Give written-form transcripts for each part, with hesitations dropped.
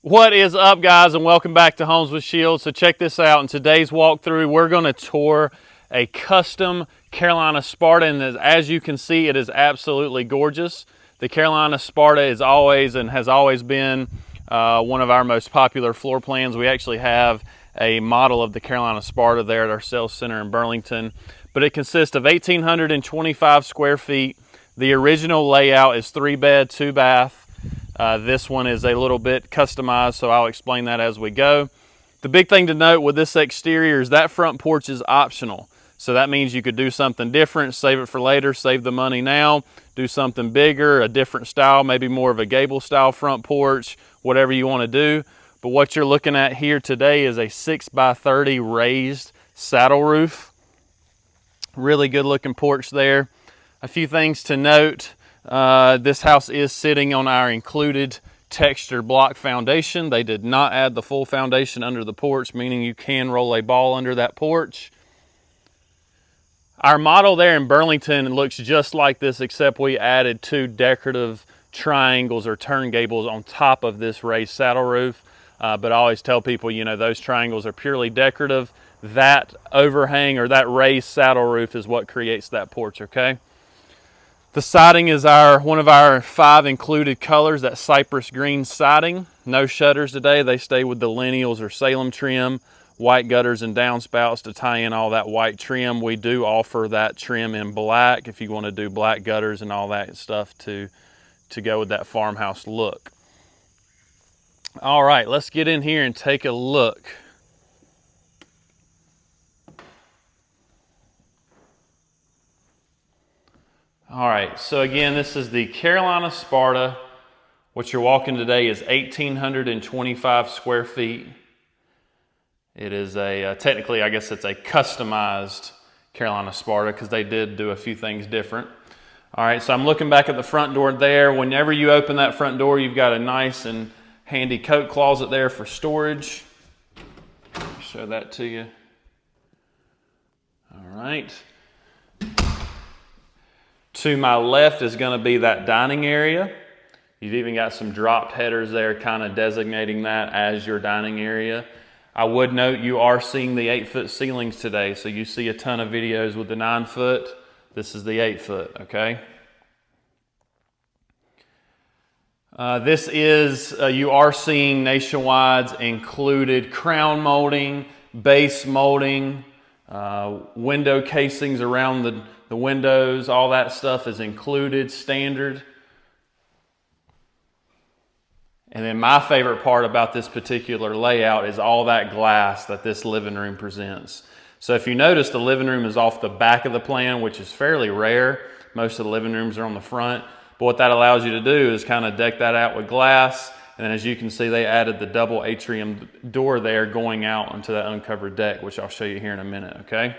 What is up, guys, and welcome back to Homes with Shields. So check this out. In today's walkthrough, we're going to tour a custom Carolina Sparta, and as you can see, it is absolutely gorgeous. The Carolina Sparta is always and has always been one of our most popular floor plans. We actually have a model of the Carolina Sparta there at our sales center in Burlington, but it consists of 1,825 square feet. The original layout is 3-bed, 2-bath. This one is a little bit customized, so I'll explain that as we go. The big thing to note with this exterior is that front porch is optional. So that means you could do something different, save it for later, save the money now, do something bigger, a different style, maybe more of a gable style front porch, whatever you want to do. But what you're looking at here today is a 6x30 raised saddle roof. Really good looking porch there. A few things to note. This house is sitting on our included texture block foundation. They did not add the full foundation under the porch, meaning you can roll a ball under that porch. Our model there in Burlington looks just like this, except we added 2 decorative triangles or turn gables on top of this raised saddle roof. But I always tell people, you know, those triangles are purely decorative. That overhang or that raised saddle roof is what creates that porch, okay? The siding is one of our 5 included colors, that cypress green siding. No shutters today. They stay with the lineals or Salem trim, white gutters and downspouts to tie in all that white trim. We do offer that trim in black if you want to do black gutters and all that stuff to go with that farmhouse look. All right, let's get in here and take a look. All right, so again, this is the Carolina Sparta. What you're walking today is 1,825 square feet. It is technically, I guess it's a customized Carolina Sparta because they did do a few things different. All right, so I'm looking back at the front door there. Whenever you open that front door, you've got a nice and handy coat closet there for storage. I'll show that to you. All right. To my left is going to be that dining area. You've even got some dropped headers there kind of designating that as your dining area. I would note you are seeing the 8-foot ceilings today, so you see a ton of videos with the 9-foot. This is the 8-foot, okay? This is, you are seeing Nationwide's included crown molding, base molding, window casings around the windows, all that stuff is included, standard. And then my favorite part about this particular layout is all that glass that this living room presents. So if you notice, the living room is off the back of the plan, which is fairly rare. Most of the living rooms are on the front. But what that allows you to do is kind of deck that out with glass. And then as you can see, they added the double atrium door there going out onto that uncovered deck, which I'll show you here in a minute, okay?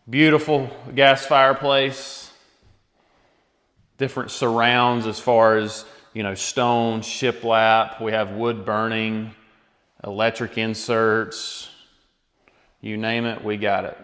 Beautiful gas fireplace. Different surrounds as far as, you know, stone, shiplap. We have wood burning, electric inserts. You name it, we got it.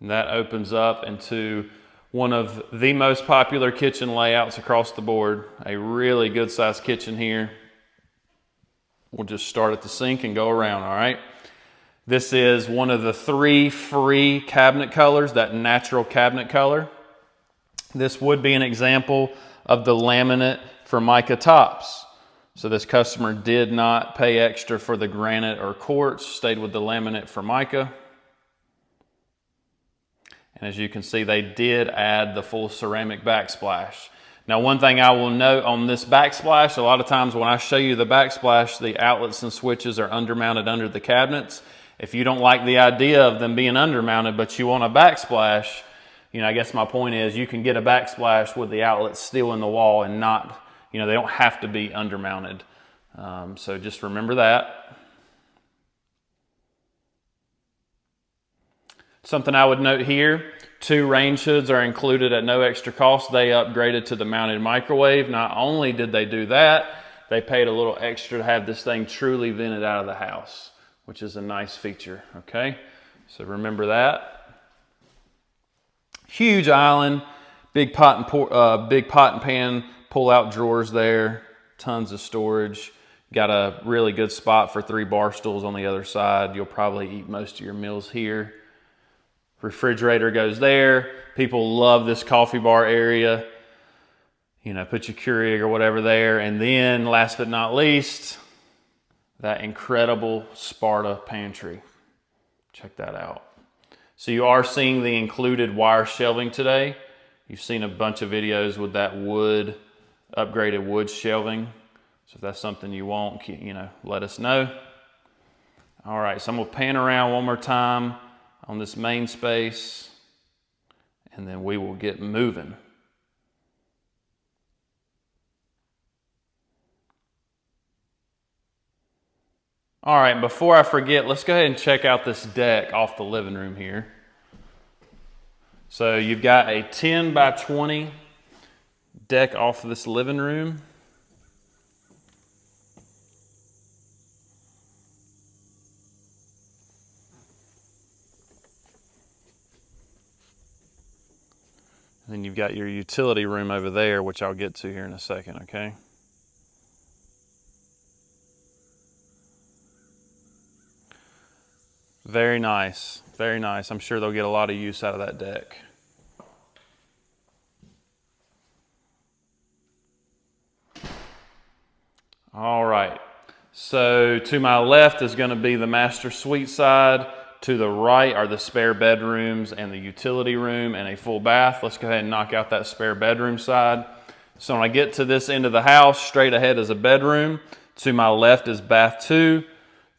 And that opens up into one of the most popular kitchen layouts across the board. A really good sized kitchen here. We'll just start at the sink and go around, all right? This is one of the 3 free cabinet colors, that natural cabinet color. This would be an example of the laminate Formica tops. So this customer did not pay extra for the granite or quartz, stayed with the laminate Formica. And as you can see, they did add the full ceramic backsplash. Now, one thing I will note on this backsplash, a lot of times when I show you the backsplash, the outlets and switches are undermounted under the cabinets. If you don't like the idea of them being undermounted, but you want a backsplash, you know, I guess my point is you can get a backsplash with the outlets still in the wall and not, you know, they don't have to be undermounted. So just remember that. Something I would note here, 2 range hoods are included at no extra cost. They upgraded to the mounted microwave. Not only did they do that, they paid a little extra to have this thing truly vented out of the house, which is a nice feature, okay? So remember that. Huge island. big pot and pan pull-out drawers there, tons of storage. Got a really good spot for 3 bar stools on the other side. You'll probably eat most of your meals here. Refrigerator goes there. People love this coffee bar area. You know, put your Keurig or whatever there. And then, last but not least, that incredible Sparta pantry. Check that out. So you are seeing the included wire shelving today. You've seen a bunch of videos with that wood, upgraded wood shelving. So if that's something you want, you know, let us know. All right, so I'm gonna pan around one more time on this main space, and then we will get moving. All right, before I forget, let's go ahead and check out this deck off the living room here. So you've got a 10 by 20 deck off of this living room. And then you've got your utility room over there, which I'll get to here in a second, okay? Very nice, very nice. I'm sure they'll get a lot of use out of that deck. All right, so to my left is going to be the master suite side. To the right are the spare bedrooms and the utility room and a full bath. Let's go ahead and knock out that spare bedroom side. So when I get to this end of the house, straight ahead is a bedroom. To my left is bath 2.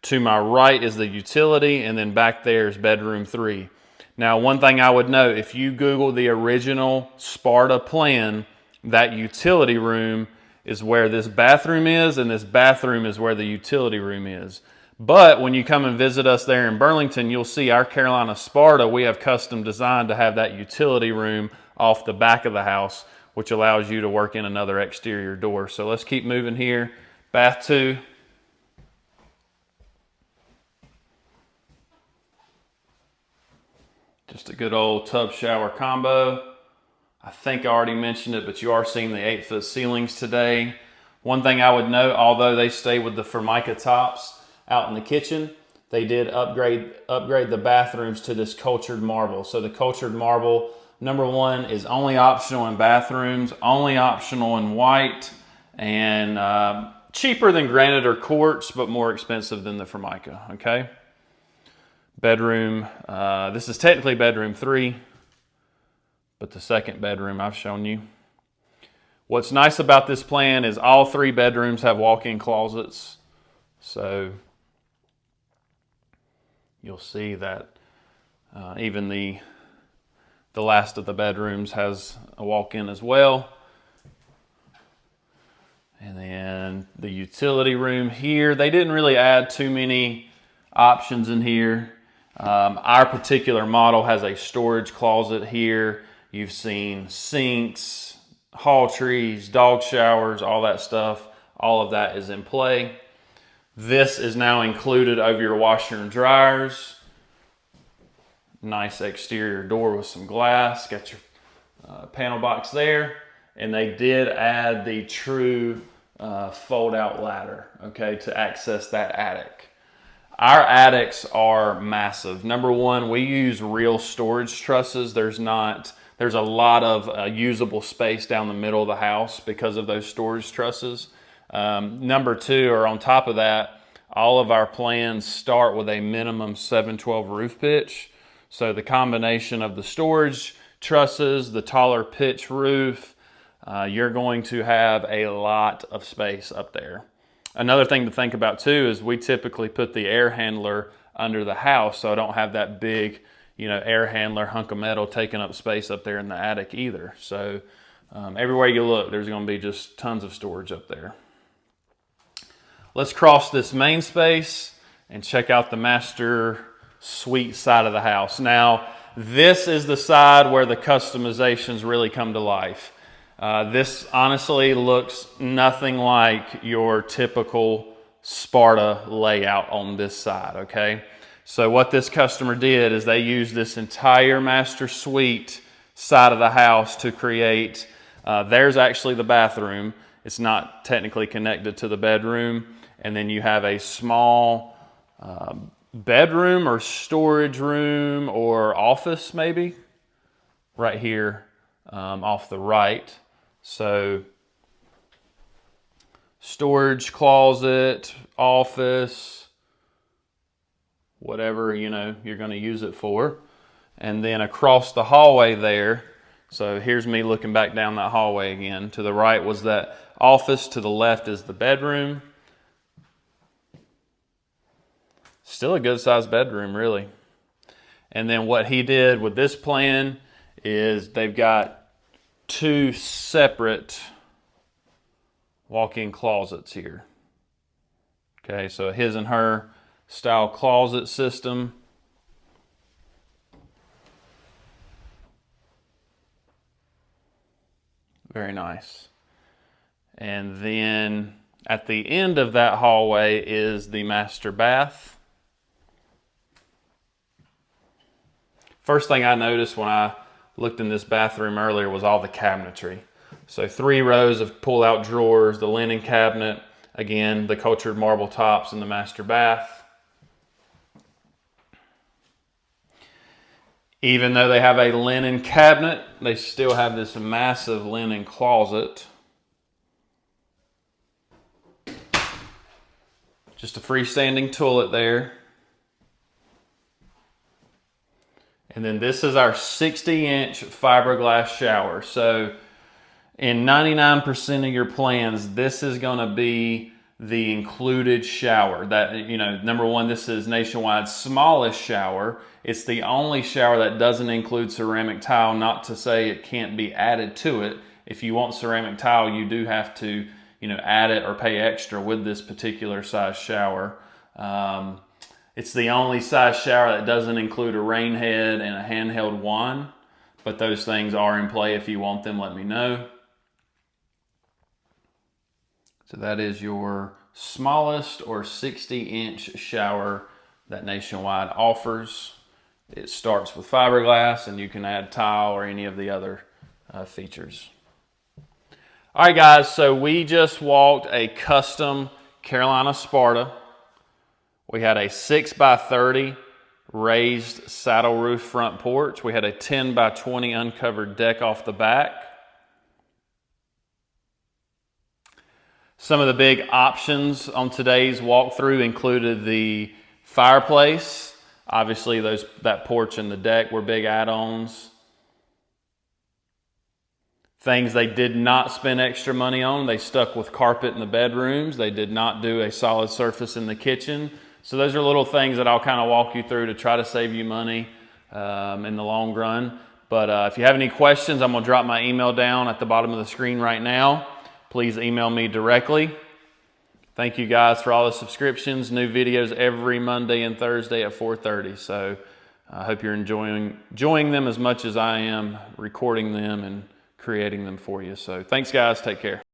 To my right is the utility, and then back there is bedroom 3. Now, one thing I would note, if you Google the original Sparta plan, that utility room is where this bathroom is, and this bathroom is where the utility room is. But when you come and visit us there in Burlington, you'll see our Carolina Sparta, we have custom designed to have that utility room off the back of the house, which allows you to work in another exterior door. So let's keep moving here. Bath 2. Just a good old tub shower combo. I think I already mentioned it, but you are seeing the 8-foot ceilings today. One thing I would note, although they stay with the Formica tops out in the kitchen, they did upgrade the bathrooms to this cultured marble. So the cultured marble, number one, is only optional in bathrooms, only optional in white, and cheaper than granite or quartz, but more expensive than the Formica, okay? Bedroom, this is technically bedroom 3, but the second bedroom I've shown you. What's nice about this plan is all 3 bedrooms have walk-in closets. So you'll see that even the last of the bedrooms has a walk-in as well. And then the utility room here, they didn't really add too many options in here. Our particular model has a storage closet here. You've seen sinks, hall trees, dog showers, all that stuff. All of that is in play. This is now included over your washer and dryers. Nice exterior door with some glass. Got your panel box there. And they did add the true fold-out ladder, okay, to access that attic. Our attics are massive. Number one, we use real storage trusses. There's a lot of usable space down the middle of the house because of those storage trusses. Number two, or on top of that, all of our plans start with a minimum 712 roof pitch. So the combination of the storage trusses, the taller pitch roof, you're going to have a lot of space up there. Another thing to think about too is we typically put the air handler under the house, so I don't have that big, air handler hunk of metal taking up space up there in the attic either. So everywhere you look, there's going to be just tons of storage up there. Let's cross this main space and check out the master suite side of the house. Now, this is the side where the customizations really come to life. This honestly looks nothing like your typical Sparta layout on this side, okay? So what this customer did is they used this entire master suite side of the house to create, there's actually the bathroom. It's not technically connected to the bedroom. And then you have a small bedroom or storage room or office maybe right here off the right. So storage closet, office, whatever you're going to use it for. And then across the hallway there, so here's me looking back down that hallway again. To the right was that office, to the left is the bedroom. Still a good sized bedroom, really. And then what he did with this plan is they've got 2 separate walk-in closets here. Okay, so his and her style closet system. Very nice. And then at the end of that hallway is the master bath. First thing I noticed when I looked in this bathroom earlier was all the cabinetry. So 3 rows of pull-out drawers, the linen cabinet, again, the cultured marble tops in the master bath. Even though they have a linen cabinet, they still have this massive linen closet. Just a freestanding toilet there. And then this is our 60-inch fiberglass shower. So in 99% of your plans, this is going to be the included shower. That, number one, this is Nationwide's smallest shower. It's the only shower that doesn't include ceramic tile, not to say it can't be added to it. If you want ceramic tile, you do have to, add it or pay extra with this particular size shower. It's the only size shower that doesn't include a rain head and a handheld wand, but those things are in play. If you want them, let me know. So that is your smallest or 60-inch shower that Nationwide offers. It starts with fiberglass, and you can add tile or any of the other features. All right, guys, so we just walked a custom Carolina Sparta. We had a 6x30 raised saddle roof front porch. We had a 10x20 uncovered deck off the back. Some of the big options on today's walkthrough included the fireplace. Obviously, that porch and the deck were big add-ons. Things they did not spend extra money on, they stuck with carpet in the bedrooms. They did not do a solid surface in the kitchen. So those are little things that I'll kind of walk you through to try to save you money in the long run. But if you have any questions, I'm going to drop my email down at the bottom of the screen right now. Please email me directly. Thank you guys for all the subscriptions. New videos every Monday and Thursday at 4:30. So I hope you're enjoying them as much as I am recording them and creating them for you. So thanks, guys. Take care.